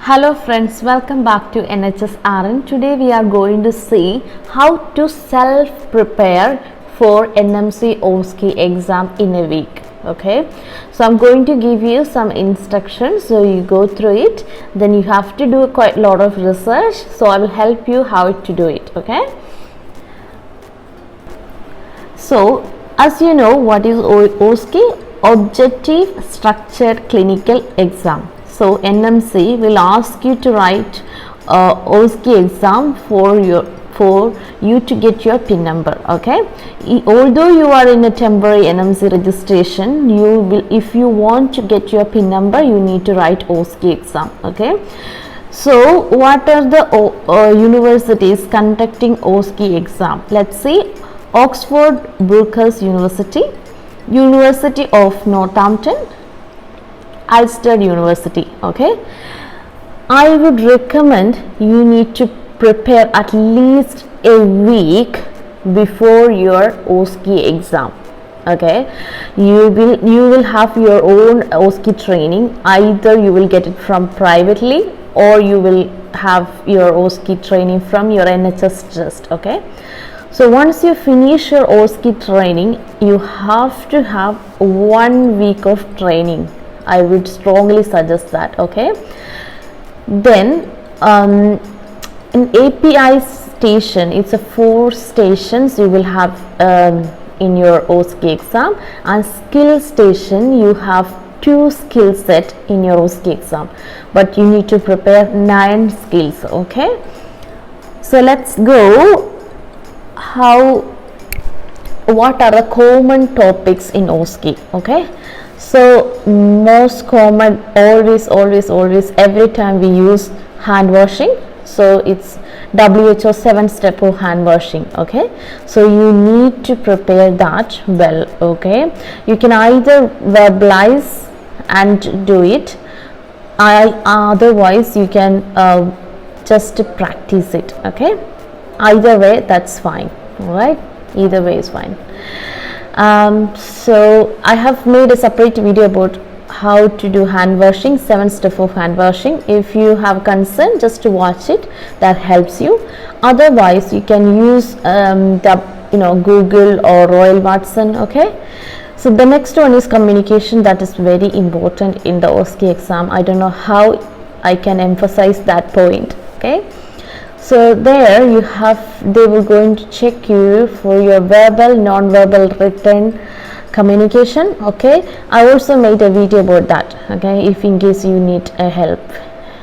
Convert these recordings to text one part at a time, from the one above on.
Hello friends, welcome back to NHS RN. Today we are going to see how to self-prepare for NMC OSCE exam in a week. Okay, so I'm going to give you some instructions, so you go through it. Then you have to do quite a lot of research, so I will help you how to do it. Okay, so as you know, what is OSCE? Objective Structured Clinical Exam. So NMC will ask you to write OSCE exam for you to get your PIN number. Okay, although you are in a temporary NMC registration, you will, if you want to get your PIN number, you need to write OSCE exam. Okay, so what are the universities conducting OSCE exam? Let's see: Oxford Brookes University, University of Northampton, Ulster University. Okay, I would recommend you need to prepare at least a week before your OSCE exam. Okay, you will have your own OSCE training. Either you will get it from privately or you will have your OSCE training from your NHS trust. Okay, so once you finish your OSCE training, you have to have 1 week of training. I would strongly suggest that. Okay, then an API station, it's a 4 stations you will have in your OSCE exam, and skill station you have 2 skill set in your OSCE exam, but you need to prepare 9 skills. Okay, so let's go what are the common topics in OSCE. Okay, so most common, always every time we use hand washing. So it's WHO 7-step of hand washing. Okay, so you need to prepare that well. Okay, you can either verbalize and do it, otherwise you can just practice it. Okay, either way that's fine. All right, either way is fine. So I have made a separate video about how to do hand washing, 7 steps of hand washing. If you have concern, just to watch it, that helps you. Otherwise you can use Google or Royal Watson. Okay, so the next one is communication. That is very important in the OSCE exam. I don't know how I can emphasize that point. Okay, so there you have, they will going to check you for your verbal, non-verbal, written communication. Okay, I also made a video about that. Okay, if in case you need a help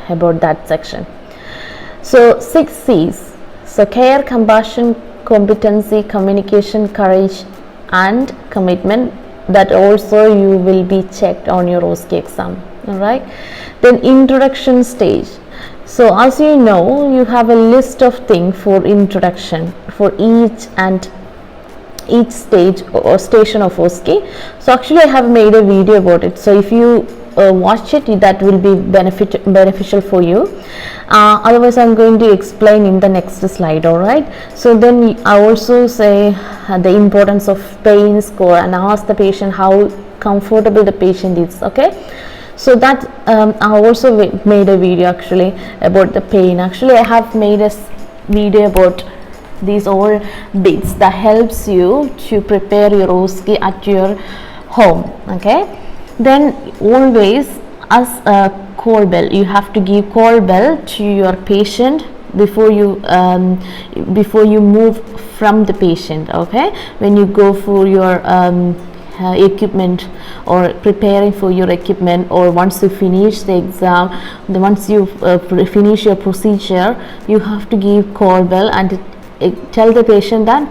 about that section. So 6 C's, so care, compassion, competency, communication, courage and commitment, that also you will be checked on your OSCE exam. All right, then introduction stage. So as you know, you have a list of things for introduction for each stage or station of OSCE. So actually I have made a video about it, so if you watch it, that will be beneficial for you. Otherwise I'm going to explain in the next slide. All right, so then I also say the importance of pain score and ask the patient how comfortable the patient is. Okay, so that I also made a video actually about the pain. Actually I have made a video about these all bits that helps you to prepare your OSCE at your home. Okay, then always as a call bell, you have to give call bell to your patient before you move from the patient. Okay, when you go for your equipment or preparing for your equipment, or once you finish the exam, once you finish your procedure, you have to give call bell and tell the patient that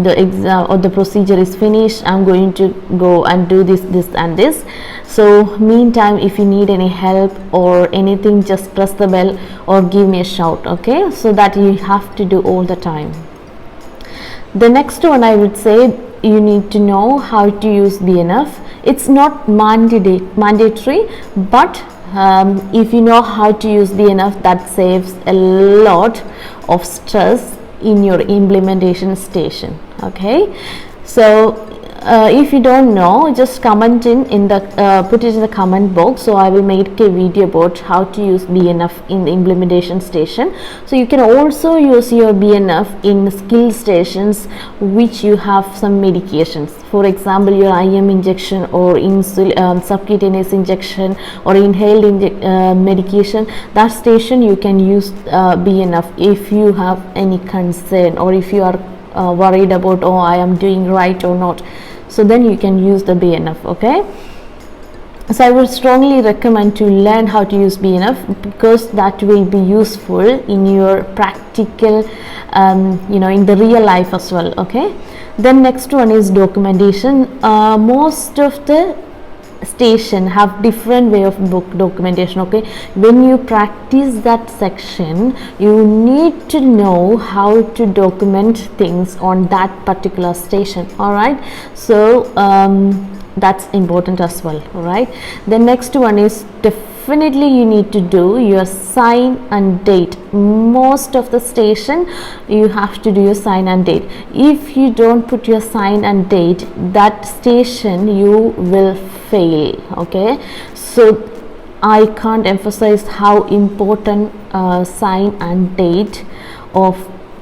the exam or the procedure is finished. I'm going to go and do this and this. So meantime, if you need any help or anything, just press the bell or give me a shout. Okay, so that you have to do all the time. The next one, I would say, you need to know how to use BNF. It's not mandatory, but if you know how to use BNF, that saves a lot of stress in your implementation station. Okay, so If you don't know, just comment in the put it in the comment box, so I will make a video about how to use BNF in the implementation station. So you can also use your BNF in skill stations which you have some medications. For example, your IM injection or subcutaneous injection or inhaled medication, that station you can use BNF if you have any concern, or if you are worried about, oh, I am doing right or not. So then you can use the BNF. Okay, so I would strongly recommend to learn how to use BNF, because that will be useful in your practical in the real life as well. Okay, then next one is documentation. Most of the station have different way of book documentation. Okay, when you practice that section, you need to know how to document things on that particular station. All right, so that's important as well. All right, the next one is definitely you need to do your sign and date. Most of the station you have to do your sign and date. If you don't put your sign and date, that station you will fail. Okay, so I can't emphasize how important sign and date of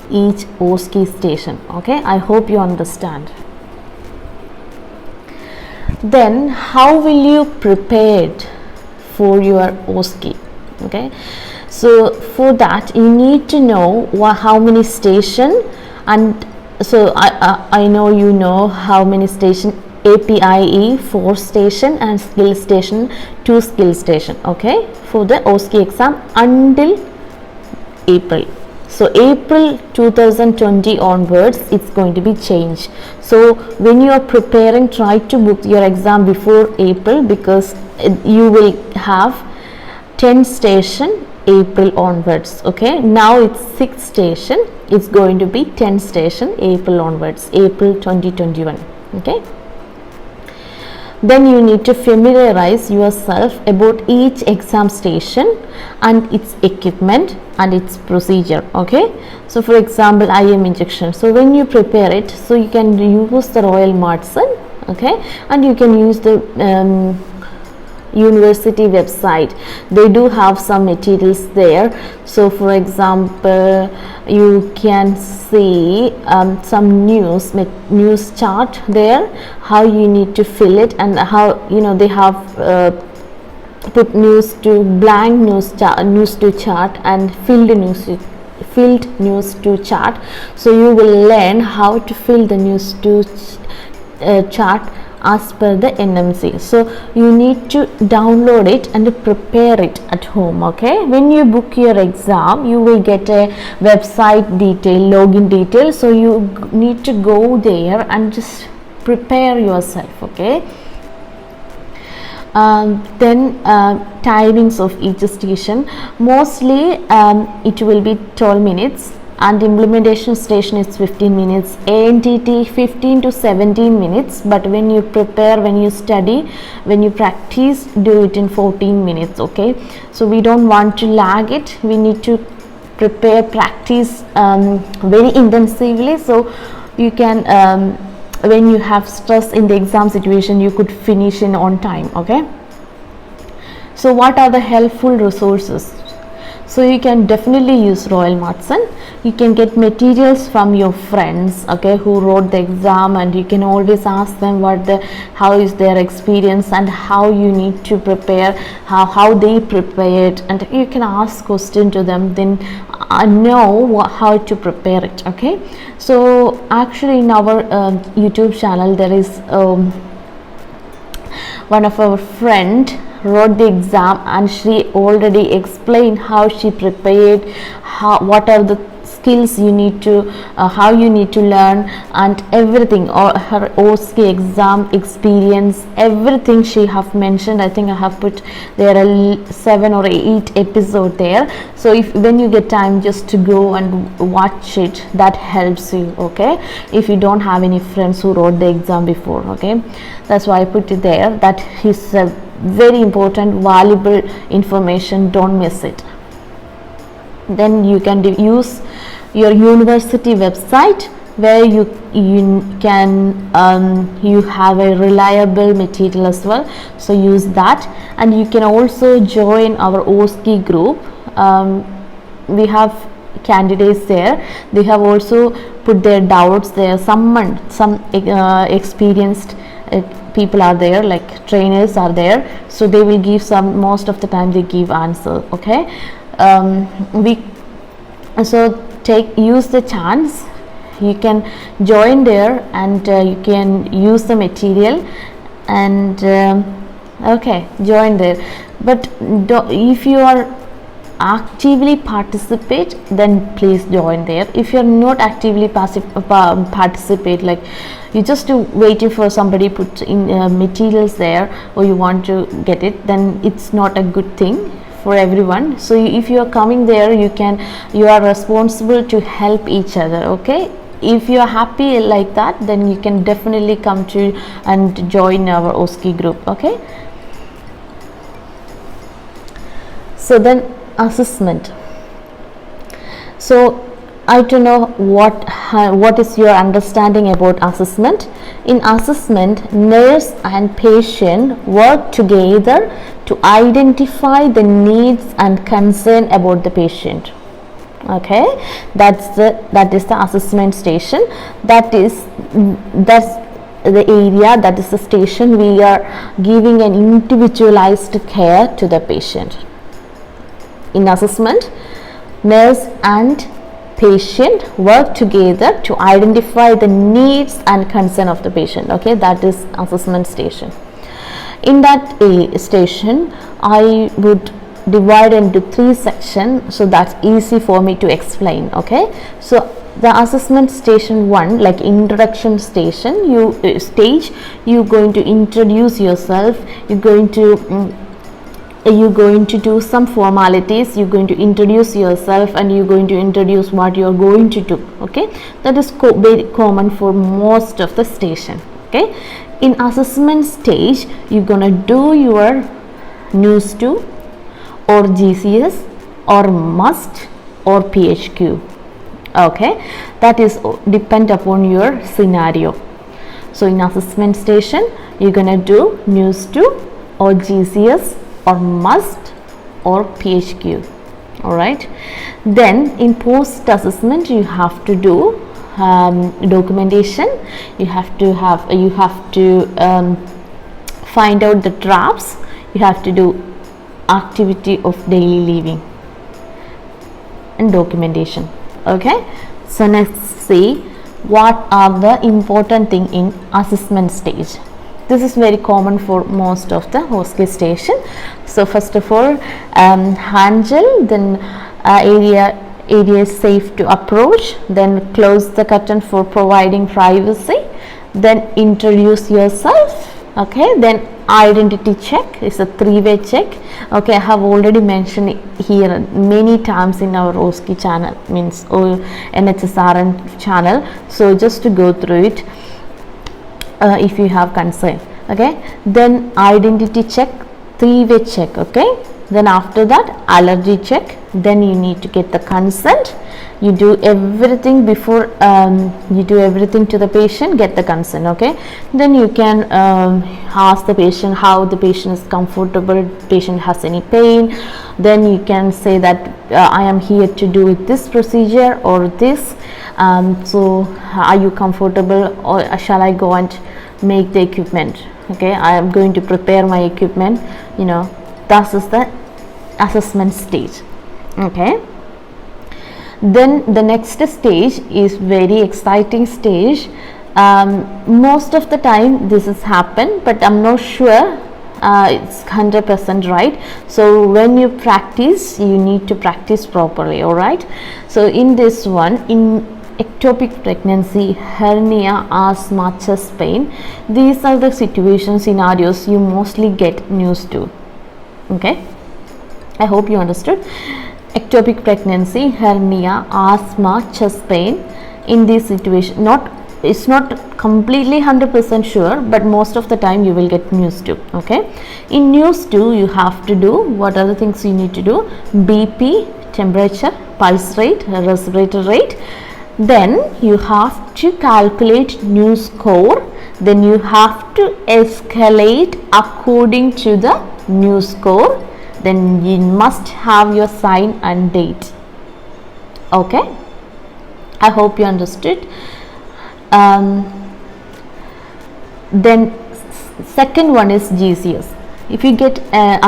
each OSCE station. Okay, I hope you understand. Then how will you prepare for your OSCE? Okay, so for that you need to know how many station, and so I know you know how many station. APIE 4 station and skill station 2 skill station. Okay, for the OSCE exam until April. So April 2020 onwards it's going to be changed. So when you are preparing, try to book your exam before April, because you will have 10 station April onwards. Okay, now it's 6 station, it's going to be 10 station April onwards, April 2021. Okay, then you need to familiarize yourself about each exam station and its equipment and its procedure. Okay, so for example, IM injection, so when you prepare it, so you can use the Royal Marsden. Okay, and you can use the university website. They do have some materials there. So for example, you can see some news chart there, how you need to fill it, and how they have put news to blank news to chart and filled news to chart. So you will learn how to fill the news to chart as per the NMC. So you need to download it and prepare it at home. Okay, when you book your exam, you will get a website detail, login detail, so you need to go there and just prepare yourself. Okay, then timings of each station, mostly it will be 12 minutes and implementation station is 15 minutes, ANTT 15 to 17 minutes, but when you prepare, when you study, when you practice, do it in 14 minutes. Okay, so we don't want to lag it, we need to practice very intensively, so you can when you have stress in the exam situation, you could finish in on time. Okay, so what are the helpful resources? So you can definitely use Royal Marsden. You can get materials from your friends, okay, who wrote the exam, and you can always ask them how is their experience and how you need to prepare, how they prepared, and you can ask question to them, then know how to prepare it. Okay, so actually in our YouTube channel there is one of our friend wrote the exam and she already explained how she prepared, what are the skills you need to how you need to learn, and everything, or her OSCE exam experience, everything she have mentioned. I think I have put there are 7 or 8 episode there, so if when you get time, just to go and watch it, that helps you. Okay, if you don't have any friends who wrote the exam before. Okay, that's why I put it there. That is a very important, valuable information, don't miss it. Then you can use your university website where you can you have a reliable material as well, so use that. And you can also join our OSCE group. We have candidates there, they have also put their doubts there. Some experienced people are there, like trainers are there, so they will give some, most of the time they give answer. Okay, use the chance, you can join there, and you can use the material, and okay, join there. But if you are actively participate, then please join there. If you're not actively participate, like you just waiting for somebody put in materials there, or you want to get it, then it's not a good thing for everyone. So if you are coming there, you are responsible to help each other. Okay, if you are happy like that, then you can definitely come to and join our OSCE group. Okay, so then assessment. So I don't know what is your understanding about assessment. In assessment, nurse and patient work together to identify the needs and concern about the patient. Okay, that is the assessment station. That's the area, that is the station we are giving an individualized care to the patient. In assessment, nurse and patient work together to identify the needs and concern of the patient. Okay, that is assessment station. In that station, I would divide into 3 sections, so that's easy for me to explain. Okay, so the assessment station 1, like introduction station, you're going to introduce yourself, you're going to do some formalities, you're going to introduce yourself, and you're going to introduce what you're going to do. Okay, that is very common for most of the station. Okay, in assessment stage, you're gonna do your news to, or GCS, or must, or PHQ. Okay, that is depend upon your scenario. So in assessment station, you're gonna do news to, or GCS, or must, or PHQ. All right, then in post assessment, you have to do documentation. You have to find out the drafts. You have to do activity of daily living and documentation. Okay, so let's see what are the important thing in assessment stage. This is very common for most of the OSCE station. So first of all, hand gel, then area is safe to approach, then close the curtain for providing privacy, then introduce yourself. Okay, then identity check is a 3-way check. Okay, I have already mentioned it here many times in our OSCE channel, means NHSRN channel. So just to go through it, if you have concern. Okay, then identity check, 3-way check. Okay, then after that allergy check, then you need to get the consent. You do everything before you do everything to the patient, get the consent. Okay, then you can ask the patient how the patient is comfortable, patient has any pain, then you can say that I am here to do this procedure or this, so are you comfortable, or shall I go and make the equipment? Okay, I am going to prepare my equipment, you know. That is the assessment stage. Okay, then the next stage is very exciting stage. Most of the time this has happened, but I'm not sure it's 100% right. So when you practice, you need to practice properly. All right, so in this one, in ectopic pregnancy, hernia, asthma, chest pain, these are the scenarios you mostly get news to. Okay, I hope you understood. Ectopic pregnancy, hernia, asthma, chest pain, in this situation, it's not completely 100% sure, but most of the time you will get news to. Okay, in news to, you have to do, what are the things you need to do? BP, temperature, pulse rate, respiratory rate, Then you have to calculate new score. Then you have to escalate according to the new score. Then you must have your sign and date. Okay, I hope you understood. Then second one is GCS. If you get a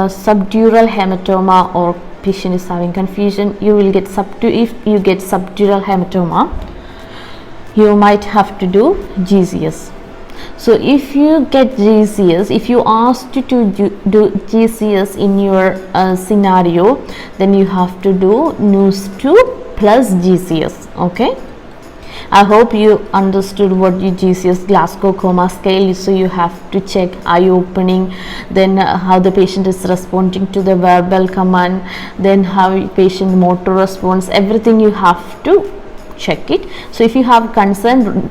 subdural hematoma or patient is having confusion, you will get if you get subdural hematoma, you might have to do GCS. So if you get GCS, if you asked to do GCS in your scenario, then you have to do NUS2 plus GCS. Okay, I hope you understood what your GCS, Glasgow Coma Scale is. So you have to check eye opening, then how the patient is responding to the verbal command, then how patient motor response, everything you have to check it. So if you have concern,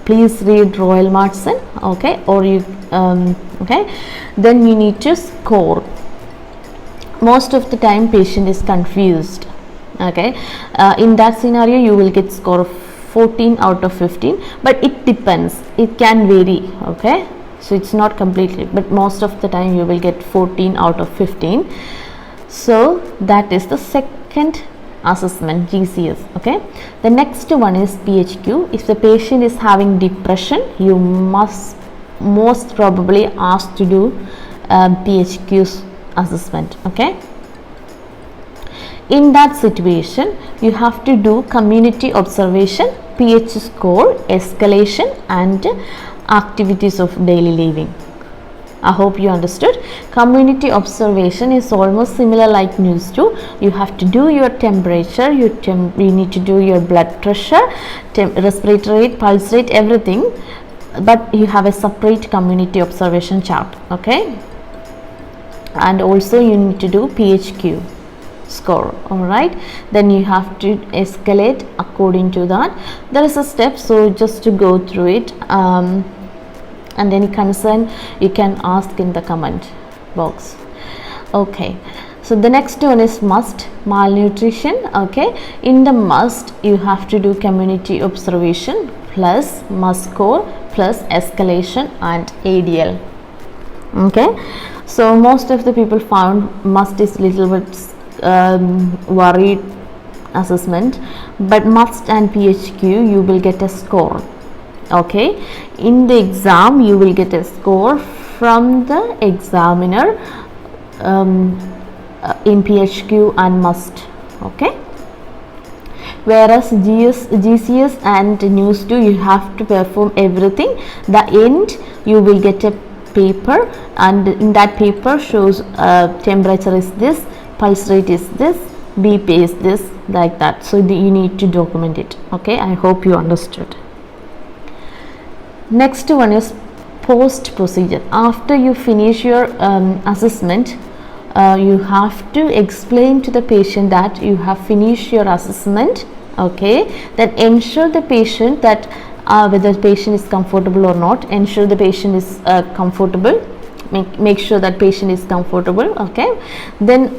please read Royal Marsden. Okay, or you okay, then you need to score. Most of the time patient is confused. Okay, in that scenario you will get score of 14 out of 15, but it depends, it can vary. Okay, so it's not completely, but most of the time you will get 14 out of 15. So that is the second assessment, GCS. Okay, the next one is PHQ. If the patient is having depression, you must most probably asked to do PHQ assessment. Okay, in that situation you have to do community observation, PH score, escalation and activities of daily living. I hope you understood. Community observation is almost similar like NUS2. You have to do your temperature, you need to do your blood pressure, respiratory rate, pulse rate, everything, but you have a separate community observation chart. Okay, and also you need to do PHQ score. All right, then you have to escalate according to that. There is a step, so just to go through it, and any concern you can ask in the comment box. Okay, so the next one is MUST, malnutrition. Okay, in the MUST you have to do community observation plus MUST score plus escalation and ADL. Okay, so most of the people found MUST is little bit worried assessment, but MUST and PHQ you will get a score. Okay, in the exam you will get a score from the examiner in PHQ and MUST. Okay, whereas GCS and NUS2 you have to perform everything. The end you will get a paper, and in that paper shows temperature is this, pulse rate is this, BP is this, like that. So you need to document it. Okay, I hope you understood. Next one is post procedure. After you finish your assessment, you have to explain to the patient that you have finished your assessment. Okay, then ensure the patient that whether the patient is comfortable or not, ensure the patient is comfortable. Make sure that patient is comfortable. Okay, then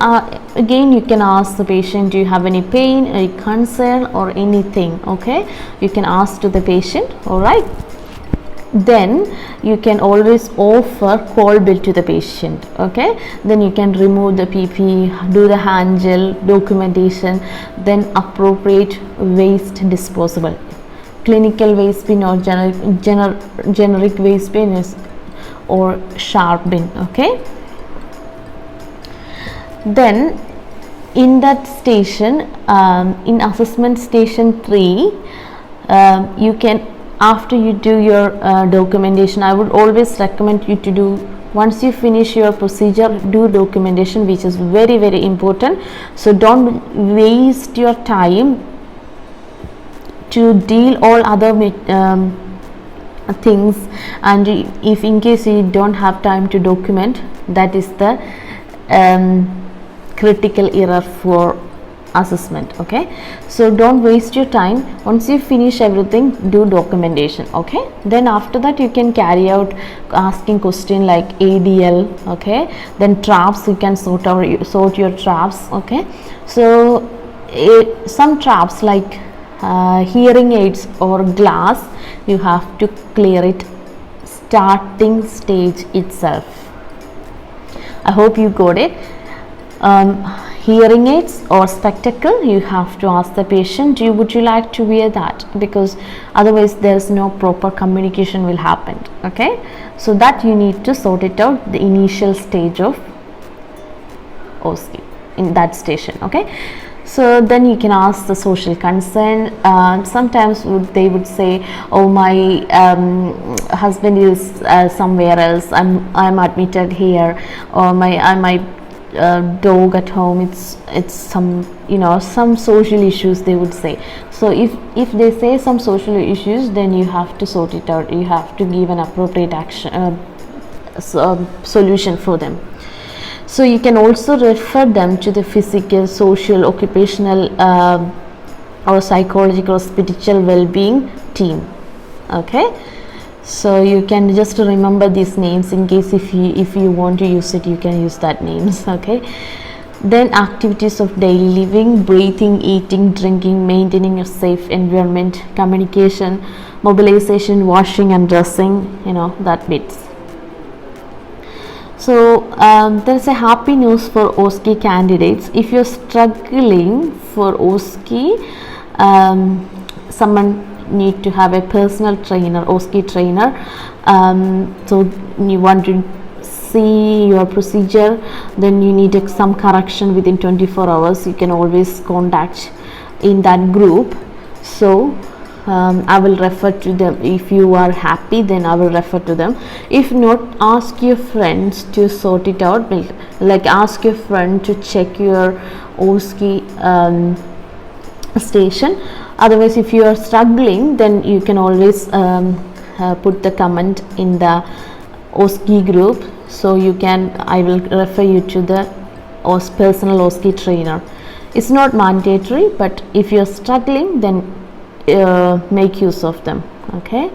again you can ask the patient, do you have any pain, any concern or anything? Okay, you can ask to the patient. All right, then you can always offer cold bill to the patient. Okay, then you can remove the PP, do the hand gel, documentation, then appropriate waste disposable, clinical waste bin or generic waste bin is or sharp bin. Okay, then in that station, in assessment station 3, you can, after you do your documentation, I would always recommend you to do, once you finish your procedure, do documentation, which is very very important. So don't waste your time to deal all other things, and if in case you don't have time to document, that is the critical error for assessment. Okay, so don't waste your time. Once you finish everything, do documentation. Okay, then after that you can carry out asking question like ADL. Okay, then traps, you can sort your traps. Okay, so some traps like hearing aids or glass, you have to clear it starting stage itself. I hope you got it. Hearing aids or spectacle, you have to ask the patient, would you like to wear that, because otherwise there's no proper communication will happen. Okay, so that you need to sort it out, the initial stage of OSCE in that station. Okay, so then you can ask the social concern. Sometimes they would say, oh, my husband is somewhere else, I'm admitted here, or my dog at home, it's some, some social issues they would say. So if they say some social issues, then you have to sort it out, you have to give an appropriate action solution for them. So you can also refer them to the physical, social, occupational or psychological or spiritual well-being team. Okay, so you can just remember these names in case if you want to use it, you can use that names. Okay, then activities of daily living, breathing, eating, drinking, maintaining a safe environment, communication, mobilization, washing and dressing, that bits. So there is a happy news for OSCE candidates. If you're struggling for OSCE, someone need to have a personal trainer, OSCE trainer. So you want to see your procedure, then you need some correction within 24 hours. You can always contact in that group. So I will refer to them. If you are happy, then I will refer to them. If not, ask your friends to sort it out. Like ask your friend to check your OSCE station. Otherwise, if you are struggling, then you can always put the comment in the OSCE group. So I will refer you to the personal OSCE trainer. It's not mandatory, but if you are struggling, then make use of them. Okay.